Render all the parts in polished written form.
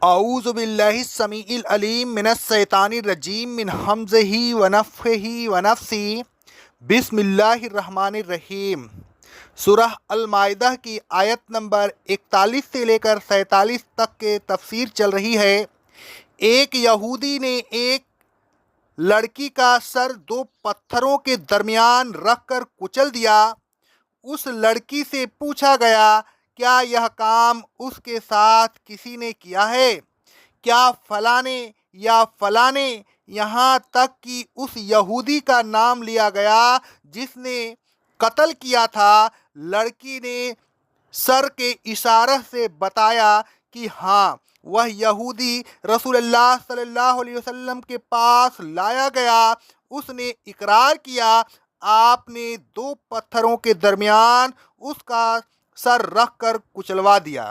اعوذ باللہ السمیع العلیم من الشیطان الرجیم من حمزہ ونفخہ ونفثہ بسم اللہ الرحمن الرحیم۔ سورہ المائدہ کی آیت نمبر 41 سے لے کر 47 تک کے تفسیر چل رہی ہے۔ ایک یہودی نے ایک لڑکی کا سر دو پتھروں کے درمیان رکھ کر کچل دیا۔ اس لڑکی سے پوچھا گیا، کیا یہ کام اس کے ساتھ کسی نے کیا ہے؟ کیا فلاں نے یا فلاں نے؟ یہاں تک کہ اس یہودی کا نام لیا گیا جس نے قتل کیا تھا۔ لڑکی نے سر کے اشارے سے بتایا کہ ہاں، وہ یہودی رسول اللہ صلی اللہ علیہ وسلم کے پاس لایا گیا۔ اس نے اقرار کیا۔ آپ نے دو پتھروں کے درمیان اس کا سر رکھ کر کچلوا دیا۔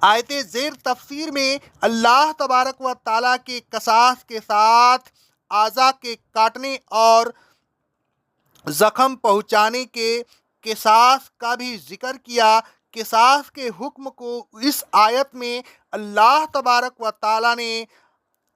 آیت زیر تفسیر میں اللہ تبارک و تعالیٰ کے قصاص کے ساتھ اعضاء کے کاٹنے اور زخم پہنچانے کے قصاص کا بھی ذکر کیا۔ قصاص کے حکم کو اس آیت میں اللہ تبارک و تعالیٰ نے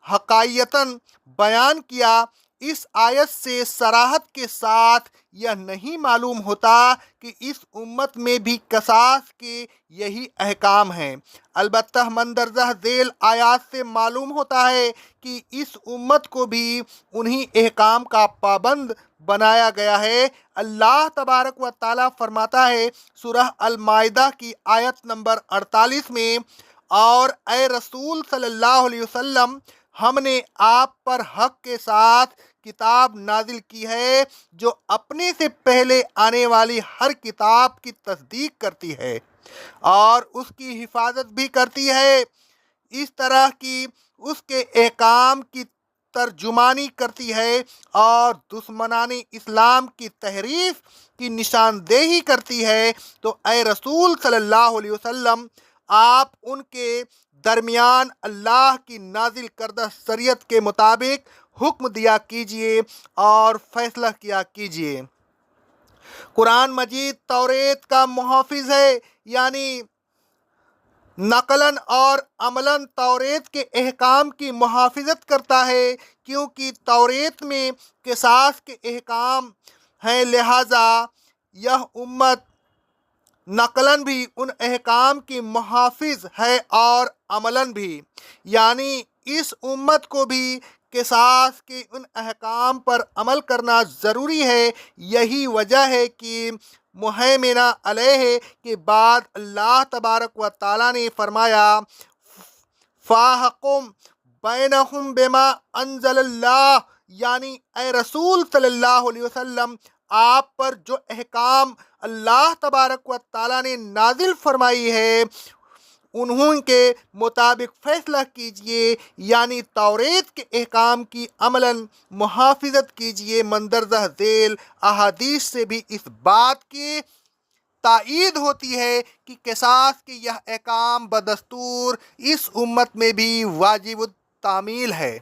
حقیقتاً بیان کیا۔ اس آیت سے صراحت کے ساتھ یہ نہیں معلوم ہوتا کہ اس امت میں بھی قصاص کے یہی احکام ہیں، البتہ مندرجہ ذیل آیات سے معلوم ہوتا ہے کہ اس امت کو بھی انہی احکام کا پابند بنایا گیا ہے۔ اللہ تبارک و تعالیٰ فرماتا ہے سورہ المائدہ کی آیت نمبر 48 میں، اور اے رسول صلی اللہ علیہ وسلم، ہم نے آپ پر حق کے ساتھ کتاب نازل کی ہے جو اپنے سے پہلے آنے والی ہر کتاب کی تصدیق کرتی ہے اور اس کی حفاظت بھی کرتی ہے، اس طرح کی اس کے احکام کی ترجمانی کرتی ہے اور دشمنان اسلام کی تحریف کی نشاندہی کرتی ہے۔ تو اے رسول صلی اللہ علیہ وسلم، آپ ان کے درمیان اللہ کی نازل کردہ شریعت کے مطابق حکم دیا کیجیے اور فیصلہ کیا کیجیے۔ قرآن مجید توریت کا محافظ ہے، یعنی نقلاً اور عملاً توریت کے احکام کی محافظت کرتا ہے، کیونکہ توریت میں قصاص کے احکام ہیں، لہٰذا یہ امت نقلاً بھی ان احکام کی محافظ ہے اور عملاً بھی، یعنی اس امت کو بھی قصاص کے ان احکام پر عمل کرنا ضروری ہے۔ یہی وجہ ہے کہ مہیمنہ علیہ کے بعد اللہ تبارک و تعالیٰ نے فرمایا، فَاحْكُم بَيْنَهُم بِمَا أَنزَلَ اللَّهُ، یعنی اے رسول صلی اللہ علیہ وسلم، آپ پر جو احکام اللہ تبارک و تعالیٰ نے نازل فرمائی ہے انہوں کے مطابق فیصلہ کیجئے، یعنی توریت کے احکام کی عملاً محافظت کیجئے۔ مندرجہ ذیل احادیث سے بھی اس بات کی تائید ہوتی ہے کہ قصاص کے یہ احکام بدستور اس امت میں بھی واجب التعمیل ہے۔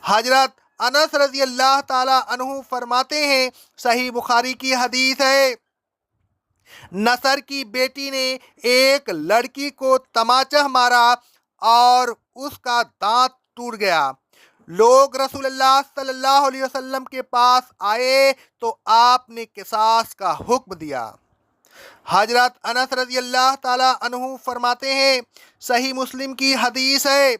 حضرت انس رضی اللہ تعالیٰ عنہ فرماتے ہیں، صحیح بخاری کی حدیث ہے، نصر کی بیٹی نے ایک لڑکی کو تماچہ مارا اور اس کا دانت ٹوٹ گیا۔ لوگ رسول اللہ صلی اللہ علیہ وسلم کے پاس آئے تو آپ نے قصاص کا حکم دیا۔ حضرت انس رضی اللہ تعالیٰ عنہ فرماتے ہیں، صحیح مسلم کی حدیث ہے،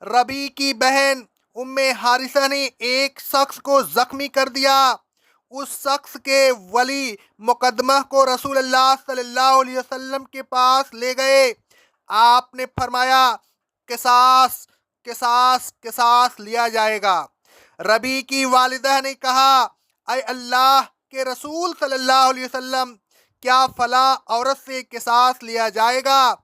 ربیع کی بہن ام حارثہ نے ایک شخص کو زخمی کر دیا۔ اس شخص کے ولی مقدمہ کو رسول اللہ صلی اللہ علیہ وسلم کے پاس لے گئے۔ آپ نے فرمایا، قصاص قصاص قصاص لیا جائے گا۔ ربیع کی والدہ نے کہا، اے اللہ کے رسول صلی اللہ علیہ وسلم، کیا فلاں عورت سے قصاص لیا جائے گا؟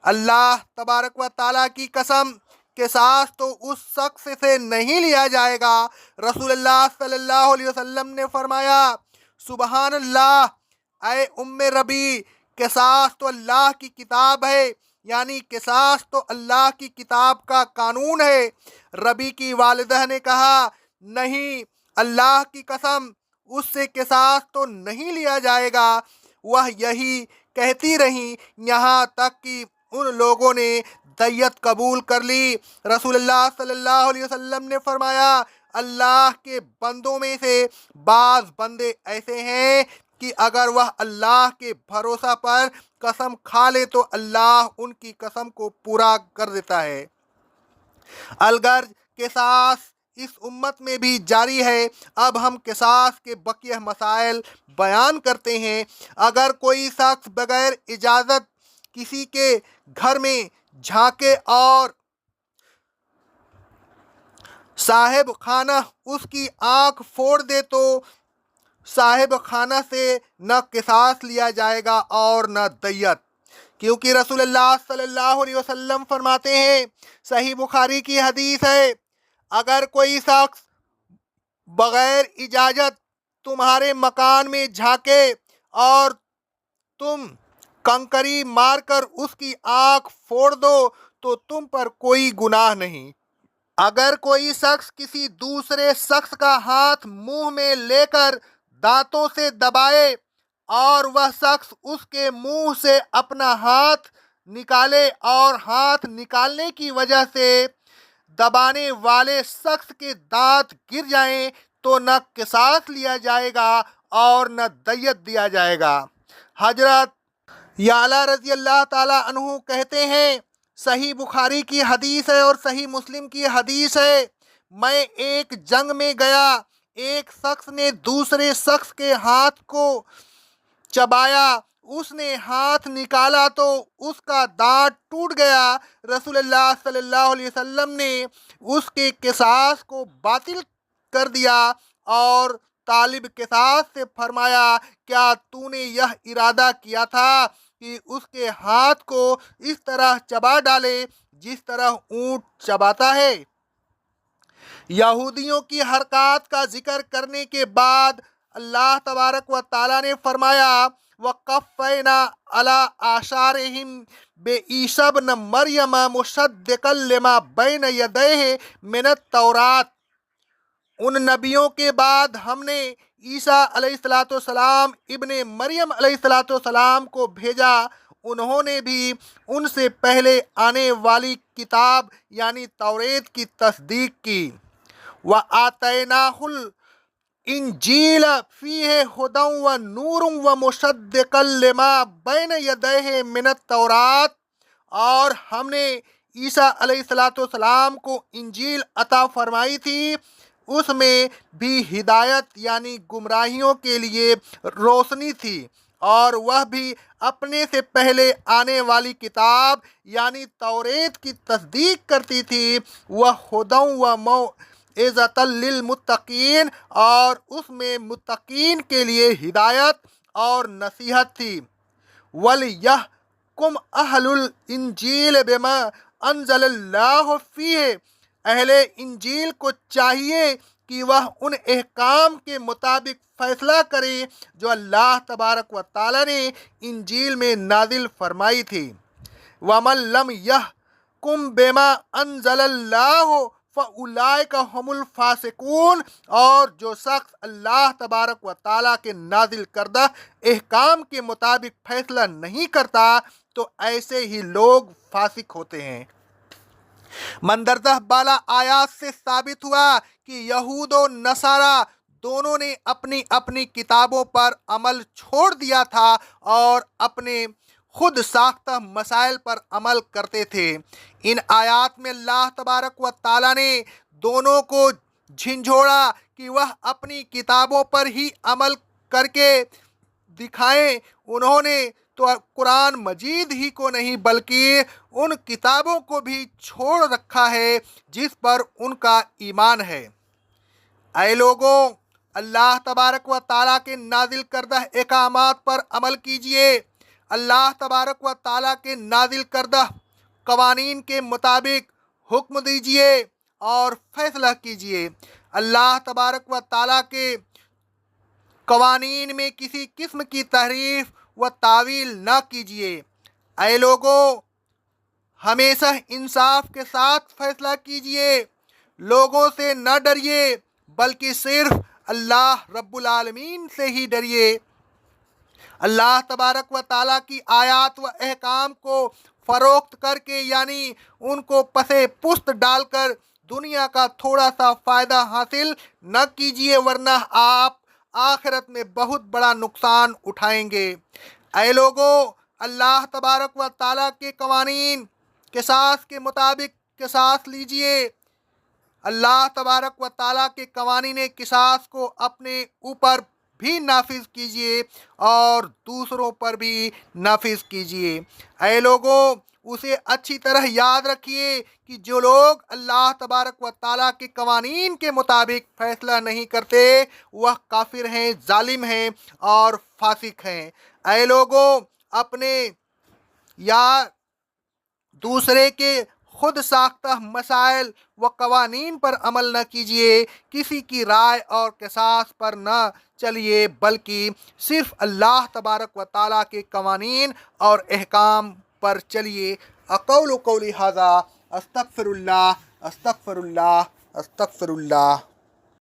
اللہ تبارک و تعالیٰ کی قسم، قصاص تو اس شخص سے نہیں لیا جائے گا۔ رسول اللہ صلی اللہ علیہ وسلم نے فرمایا، سبحان اللہ، اے ام ربیع، قصاص تو اللہ کی کتاب ہے، یعنی قصاص تو اللہ کی کتاب کا قانون ہے۔ ربیع کی والدہ نے کہا، نہیں، اللہ کی قسم، اس سے قصاص تو نہیں لیا جائے گا۔ وہ یہی کہتی رہیں یہاں تک کہ ان لوگوں نے دیت قبول کر لی۔ رسول اللہ صلی اللہ علیہ وسلم نے فرمایا اللہ کے بندوں میں سے بعض بندے ایسے ہیں کہ اگر وہ اللہ کے بھروسہ پر قسم کھا لے تو اللہ ان کی قسم کو پورا کر دیتا ہے۔ الغرض قصاص اس امت میں بھی جاری ہے۔ اب ہم قصاص کے بقیہ مسائل بیان کرتے ہیں۔ اگر کوئی شخص بغیر اجازت کسی کے گھر میں جھانکے اور صاحب خانہ اس کی آنکھ پھوڑ دے تو صاحب خانہ سے نہ قصاص لیا جائے گا اور نہ دیت، کیونکہ رسول اللہ صلی اللہ علیہ وسلم فرماتے ہیں، صحیح بخاری کی حدیث ہے، اگر کوئی شخص بغیر اجازت تمہارے مکان میں جھانکے اور تم کنکری مار کر اس کی آنکھ پھوڑ دو تو تم پر کوئی گناہ نہیں۔ اگر کوئی شخص کسی دوسرے شخص کا ہاتھ منہ میں لے کر دانتوں سے دبائے اور وہ شخص اس کے منہ سے اپنا ہاتھ نکالے اور ہاتھ نکالنے کی وجہ سے دبانے والے شخص کے دانت گر جائیں تو نہ قصاص لیا جائے گا اور نہ دیت دیا جائے گا۔ حضرت یعلا رضی اللہ تعالیٰ عنہ کہتے ہیں، صحیح بخاری کی حدیث ہے اور صحیح مسلم کی حدیث ہے، میں ایک جنگ میں گیا، ایک شخص نے دوسرے شخص کے ہاتھ کو چبایا، اس نے ہاتھ نکالا تو اس کا دانت ٹوٹ گیا۔ رسول اللہ صلی اللہ علیہ وسلم نے اس کے قصاص کو باطل کر دیا اور طالب قصاص سے فرمایا کیا تو نے یہ ارادہ کیا تھا کہ اس کے ہاتھ کو اس طرح چبا ڈالے جس طرح اونٹ چباتا ہے؟ یہودیوں کی حرکات کا ذکر کرنے کے بعد اللہ تبارک و تعالیٰ نے فرمایا وَقَفَّيْنَا عَلَىٰ آثَارِهِمْ بِعِیسَىٰ ابْنِ مَرْیَمَ مُصَدِّقًا لِمَا بَیْنَ یَدَیْہِ مِنَ التَّوْرَاۃ، ان نبیوں کے بعد ہم نے عیسیٰ علیہ السلام ابن مریم علیہ السلام کو بھیجا، انہوں نے بھی ان سے پہلے آنے والی کتاب یعنی توریت کی تصدیق کی۔ وَآتَيْنَاهُ الْإِنْجِیلَ فِیہِ ھُدًى وَنُورٌ وَمُصَدِّقًا لِمَا بَیْنَ یَدَیْہِ مِنَ التَّوْرَاۃ، اور ہم نے عیسیٰ علیہ السلام کو انجیل عطا فرمائی تھی، اس میں بھی ہدایت یعنی گمراہیوں کے لیے روشنی تھی، اور وہ بھی اپنے سے پہلے آنے والی کتاب یعنی توریت کی تصدیق کرتی تھی۔ وَھُدًى وَمَوْعِظَةً لِّلْمُتَّقِينَ، اور اس میں متقین کے لیے ہدایت اور نصیحت تھی۔ وَلْيَحْكُمْ أَهْلُ الْإِنْجِيلِ بِمَا أَنزَلَ اللَّهُ فِيهِ، اہل انجیل کو چاہیے کہ وہ ان احکام کے مطابق فیصلہ کریں جو اللہ تبارک و تعالیٰ نے انجیل میں نازل فرمائی تھی۔ وَمَن لَّمْ يَحْكُم بِمَا أَنزَلَ اللَّهُ فَأُولَٰئِكَ هُمُ الْفَاسِقُونَ، اور جو شخص اللہ تبارک و تعالیٰ کے نازل کردہ احکام کے مطابق فیصلہ نہیں کرتا تو ایسے ہی لوگ فاسق ہوتے ہیں۔ مندرجہ بالا آیات سے ثابت ہوا کہ یہود و نصارہ دونوں نے اپنی اپنی کتابوں پر عمل چھوڑ دیا تھا اور اپنے خود ساختہ مسائل پر عمل کرتے تھے۔ ان آیات میں اللہ تبارک و تعالیٰ نے دونوں کو جھنجھوڑا کہ وہ اپنی کتابوں پر ہی عمل کر کے دکھائیں۔ انہوں نے تو قرآن مجید ہی کو نہیں بلکہ ان کتابوں کو بھی چھوڑ رکھا ہے جس پر ان کا ایمان ہے۔ اے لوگوں، اللہ تبارک و تعالیٰ کے نازل کردہ احکامات پر عمل کیجیے، اللہ تبارک و تعالیٰ کے نازل کردہ قوانین کے مطابق حکم دیجیے اور فیصلہ کیجیے۔ اللہ تبارک و تعالیٰ کے قوانین میں کسی قسم کی تحریف و تعویل نہ کیجیے۔ اے لوگوں، ہمیشہ انصاف کے ساتھ فیصلہ کیجیے، لوگوں سے نہ ڈریے بلکہ صرف اللہ رب العالمین سے ہی ڈریے۔ اللہ تبارک و تعالیٰ کی آیات و احکام کو فروخت کر کے یعنی ان کو پسے پست ڈال کر دنیا کا تھوڑا سا فائدہ حاصل نہ کیجیے، ورنہ آپ آخرت میں بہت بڑا نقصان اٹھائیں گے۔ اے لوگوں، اللہ تبارک و تعالیٰ کے قوانین قصاص کے مطابق قصاص لیجئے۔ اللہ تبارک و تعالیٰ کے قوانین قصاص کو اپنے اوپر بھی نافذ کیجئے اور دوسروں پر بھی نافذ کیجئے۔ اے لوگوں، اسے اچھی طرح یاد رکھیے کہ جو لوگ اللہ تبارک و تعالیٰ کے قوانین کے مطابق فیصلہ نہیں کرتے وہ کافر ہیں، ظالم ہیں اور فاسق ہیں۔ اے لوگوں، اپنے یا دوسرے کے خود ساختہ مسائل و قوانین پر عمل نہ کیجیے، کسی کی رائے اور قصاص پر نہ چلیے، بلکہ صرف اللہ تبارک و تعالیٰ کے قوانین اور احکام پر چلیے۔ اقول قولی ھذا، استغفر اللہ، استغفر اللہ، استغفر اللہ۔